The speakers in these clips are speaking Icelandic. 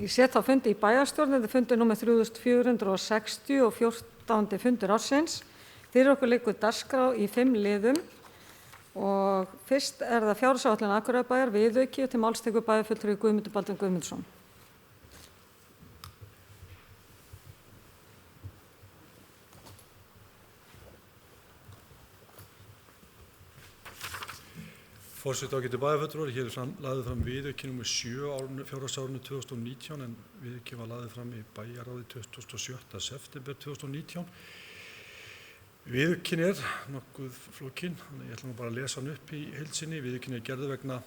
Ég set á fundi í bæjarstjórn, þetta er fundur númer 3460 og 14. fundur ársins. Fyrir okkur liggur dagskrá í 5 liðum og fyrst er það fjárhagsáætlun Akureyrarbæjar viðauki og til máls tekur bæjarfulltrúi Guðmundur Baldvin Guðmundsson. Forseti ágætu bæjarfulltrúar, hér er lagður fram viðauki nr. 7 fjárhagsárinu 2019 en viðauki var lagður fram í bæjarráði 27. september 2019. Viðaukinn er nokkuð flókinn, þannig ég ætla nú bara að lesa hann upp í heild sinni. Viðaukinn er gerður vegna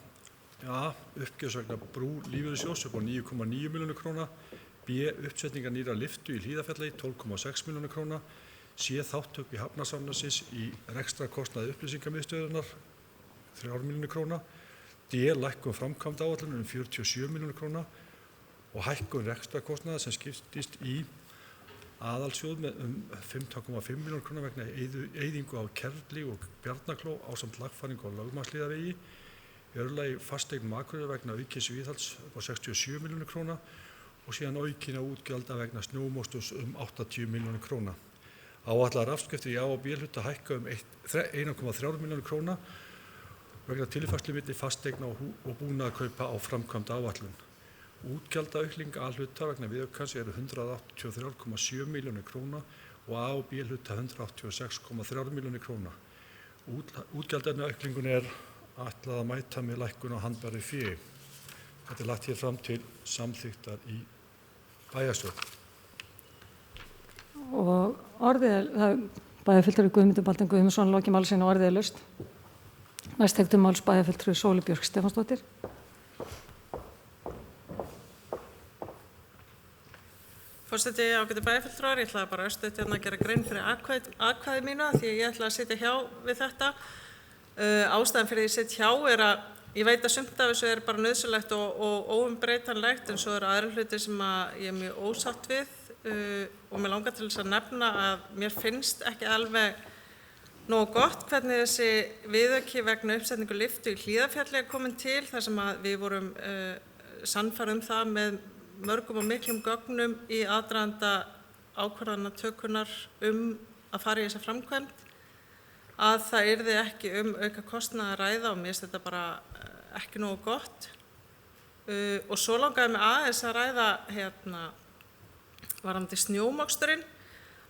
uppgjörs vegna brú lífeyrissjóðs upp á 9,9 milljónir króna, b. uppsetningar nýrrar lyftu í Hlíðarfjalli 12,6 milljónir króna, c. þátttöku Hafnasambandsins í rekstrarkostnaði upplýsingamiðstöðvarinnar 3 milljónir króna, d. lækkun framkvæmdaáætlunar 47 milljónir króna og hækkun rekstrarkostnaðar sem skiptist í aðalsjóð með 15,5 milljónir króna vegna eyðingu á Kerli og Bjarnakló ásamt lagfæringu á Lögmannshlíðarvegi. Í öðru lagi fasteignum Akureyrar vegna aukins viðhalds upp á 67 milljónir króna og síðan aukinna útgjalda vegna snjómoksturs 80 milljónir króna. Áætlaðar afskriftir í A- og B-hluta hækka 1,3 milljónir króna vegna tilfærslu milli fasteigna og búnaðarkaupa á framkvæmda áætlun. Útgjaldaaukning A-hluta vegna viðaukans eru 183,7 milljónir króna og A- og B-hluta 186,3 milljónir króna. Útgjaldaaukningunni er ætlað að mæta með lækkun á handbæru fé. Þetta er lagt hér fram til samþykktar í bæjarstjórn. Og bæjarfulltrúi Guðmundur Baldvin Guðmundsson lokið máli sínu og orðið er laust. Næst tekur til máls bæjarfulltrúi Sólu Björk Stefánsdóttir. Forseti ágætu bæjarfulltrúar, ég ætlaði bara örstutt að gera grein fyrir atkvæði mína því að ég ætla að sitja hjá við þetta. Ástæðan fyrir því ég sit hjá er að ég veit að sumt af þessu er bara nauðsynlegt og óumbreytanlegt en svo eru aðrir hlutir sem ég er mjög ósátt við og mér langar til þess að nefna að mér finnst ekki alveg nógu gott hvernig þessi viðauki vegna uppsetningu lyftu í Hlíðarfjalli er komin til þar sem að við vorum sannfærð það með mörgum og miklum gögnum í aðdraganda ákvarðanatökunnar að fara í þessa framkvæmd að það yrði ekki auka kostnað að ræða og mér finnst þetta bara ekki nógu gott. Og svo langaði mig aðeins að ræða varðandi snjómoksturinn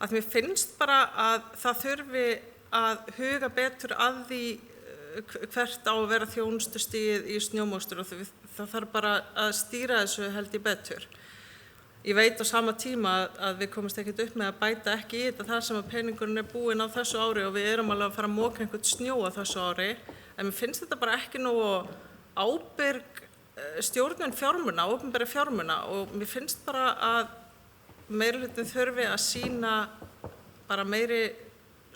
að mér finnst bara að það þurfi að huga betur að því hvert á að vera þjónustustigið í snjómokstur og það þarf bara að stýra þessu held ég betur. Ég veit á sama tíma að við komumst ekkert upp með að bæta ekki í þetta þar sem að peningurinn er búinn á þessu ári og við erum alveg að fara að moka einhvern snjó á þessu ári en mér finnst þetta bara ekki nógu ábyrg stjórnun fjármuna, opinbera fjármuna og mér finnst bara að meirihlutin þurfi að sýna bara meiri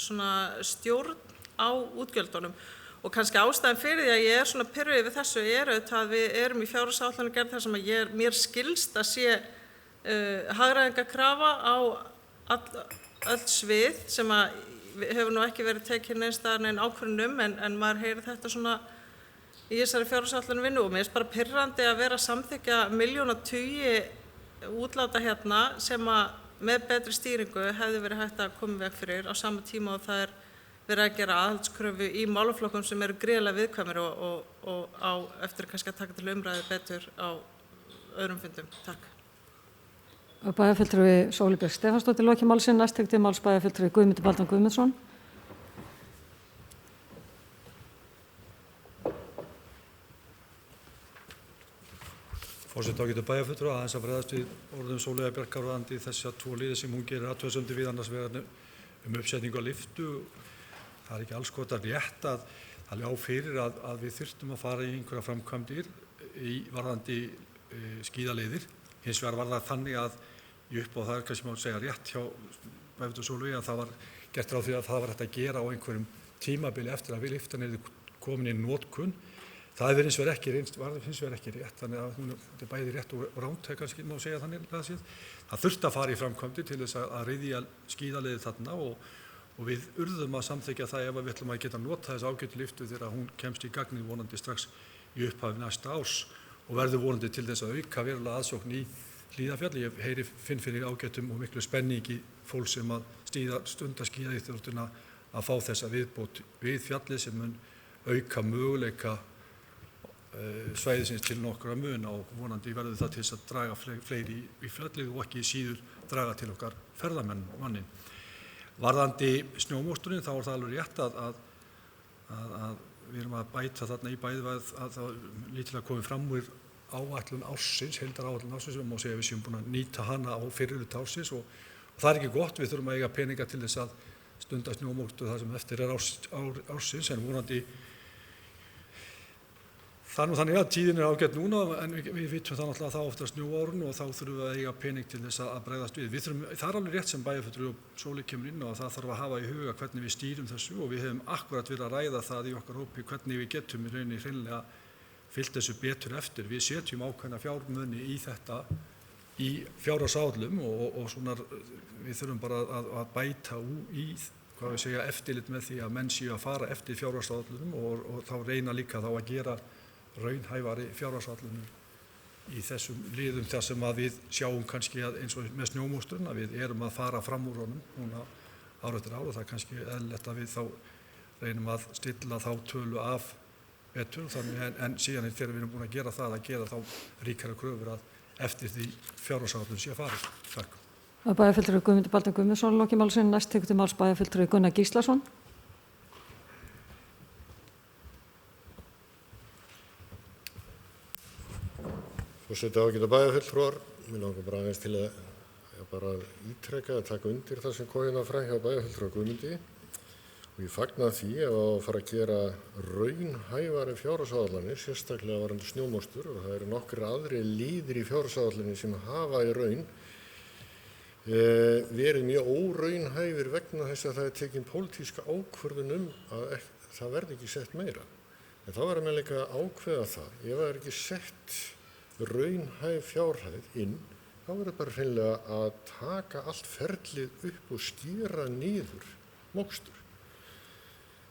svona stjórn á útgjöldunum og kannski ástæðan fyrir því að ég er svona pirruð við þessu auðvitað að við erum í fjárhagsáætlunargerð þar sem að mér skilst að sé hagræðingarkrafa á öll svið sem að hefur nú ekki verið tekin neins staðar nein ákvörðun en maður heyrir þetta svona í þessari fjárhagsáætlunarvinnu og mér finnst bara pirrandi að vera að samþykkja milljónatugi útláta hérna sem að með betri stýringu hefði verið hægt að koma í veg fyrir á sama tíma og það er verið að gera aðhaldskröfu í málaflokkum sem eru gríðarlega viðkvæmir og á eftir kannski að taka til umræðu betur á öðrum fundum. Takk. Bæjarfulltrúi Sólu Björk Stefánsdóttir lokið máli sínu, næst tekur til máls bæjarfulltrúi Guðmundur Baldvin Guðmundsson. Forseti ágætu bæjarfulltrúar, aðeins að bregðast við orðum Sóleyjar Bjarkar varðandi þessa 2 liði sem hún gerir athugasemdir við annars vegar uppsetningu á lyftu. Það er ekki alls gott að rétt að það lá fyrir að við þyrftum að fara í einhverja framkvæmdir varðandi skíðaleiðir. Hins vegar var það þannig að upp á það er kannski má segja rétt hjá bæjarfulltrúa Sóleyju að það var gert ráð fyrir að það var hægt að gera á einhverjum tímabili eftir að lyftan yrði komin í notkun. Það var hins vegar ekki rétt, þannig að þetta er bæði rétt og ránt, kannski má segja þannig að séð. Það þurfti að fara í framkvæmdir til þess að ryðja skíðaleiðir þarna og við urðum að samþykkja það ef við ætlum að geta notað þessa ágætu lyftu þegar hún kemst í gagnið vonandi strax í upphafi næsta árs og verður vonandi til þess að auka verulega aðsókn í Hlíðarfjall. Ég finn fyrir ágætum og miklu spenningi fólk sem að stunda skíðaíþróttina að fá þessa viðbót við fjallið sem mun auka möguleika svæðisins til nokkra muna og vonandi verður það til þess að draga fleiri í fjallið og ekki síður draga til okkar ferðamennin. Varðandi snjómoksturinn þá það alveg rétt að við erum að bæta þarna í bæði að það lítilega komið fram úr áætlun ársins, heildaráætlun ársins, við má segja að við séum búin að nýta hana á fyrri hluta ársins og það ekki gott, við þurfum að eiga peninga til þess að stunda snjómokstur það sem eftir ársins, en vonandi það þannig að tíðin ágætt núna, en við vitum það náttúrulega að það ofta snjóárun og þá þurfum við að eiga pening til þess að bregðast við. Það alveg rétt sem bæjarfulltrúi og Sóley kemur inn og það þarf að hafa í huga hvernig við stýrum þessu og við hefum akkurat verið að ræða það í okkar hópi hvernig við getum í rauninni hreinlega fylgt þessu betur eftir. Við setjum ákveðna fjármuni í þetta í fjárhagsáætlun og svona við þurfum bara að bæta í eftirlit með því að menn séu að fara eftir fjárhagsáætlunum og þá reyna líka þá að gera raunhæfari fjárhagsáætlunum í þessum liðum þar sem að við sjáum kannski að eins og með snjómoksturinn að við erum að fara fram úr honum núna ár eftir ár og það er kannski eðlilegt að við þá reynum að stilla þá tölu af betur en síðan þegar við erum búin að gera það að gera þá ríkara kröfur að eftir því fjárhagsáætlun sé að fara. Takk. Bæjarfulltrúi Guðmundur Baldvin Guðmundsson loki máli sínu. Næst tekur til máls bæjarfulltrúi Gunnar Gíslason. Forseti ágætu bæjarfulltrúar, mér langar bara aðeins til að ítreka að taka undir það sem kom hérna fram hjá bæjarfulltrúa Guðmundi og ég fagna því að fara að gera raunhæfari fjárhagsáætlanir, sérstaklega varðandi snjómokstur og það eru nokkrir aðrir liðir í fjárhagsáætlanir sem hafa í raun verið mjög óraunhæfir vegna þess að það er tekin pólitíska ákvörðun að það verði ekki sett meira. En þá verður menn líka að ákveða það, ef það er ekki sett raunhæf fjárhæð inn, þá verður bara hreinlega að taka allt ferlið upp og skera niður mokstur.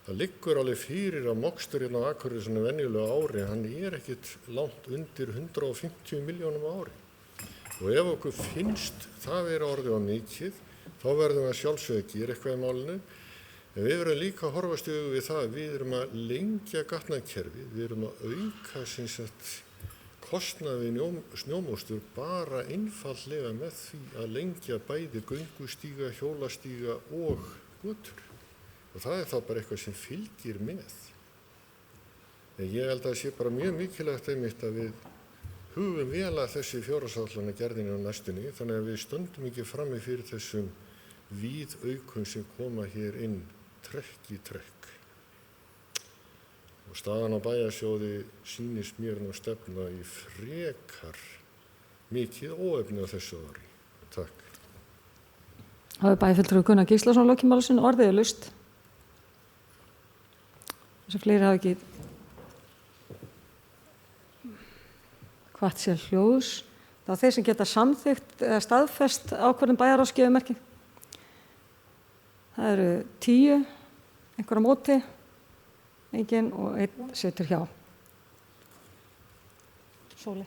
Það liggur alveg fyrir að mokstur hérna á Akureyri svona venjulega ári, hann er ekkit langt undir 150 milljónum á ári. Og ef okkur finnst það vera orðið á mikið, þá verðum við að sjálfsögðu að gera eitthvað í málinu. En við verðum líka að horfast í augu við það að við erum að lengja gatnakerfið, við erum að auka kostnað við snjómokstur bara einfaldlega með því að lengja bæði göngustíga, hjólastíga og götur. Og það er þá bara eitthvað sem fylgir með. En ég held að það sé bara mjög mikilvægt einmitt að við hugum vel að þessi fjárhagsáætlanagerðinni á næstunni, þannig að við stöndum ekki frammi fyrir þessum víðaukum sem koma hér inn trekk í trekk. Og staðan á bæjarsjóði sýnist mér nú stefna í frekar mikið óefni á þessu ári. Takk. Hafi bæjarfulltrúi Gunnar Gíslason lokið máli sínu. Orðið er laust. Þess að fleiri hafi ekki hvatt sér hljóðs. Það er þeir sem geta samþykkt eða staðfest ákvörðun bæjarráðsgjafamerki. Það eru 10, einhverja móti, enginn og einn situr hjá. Sóley.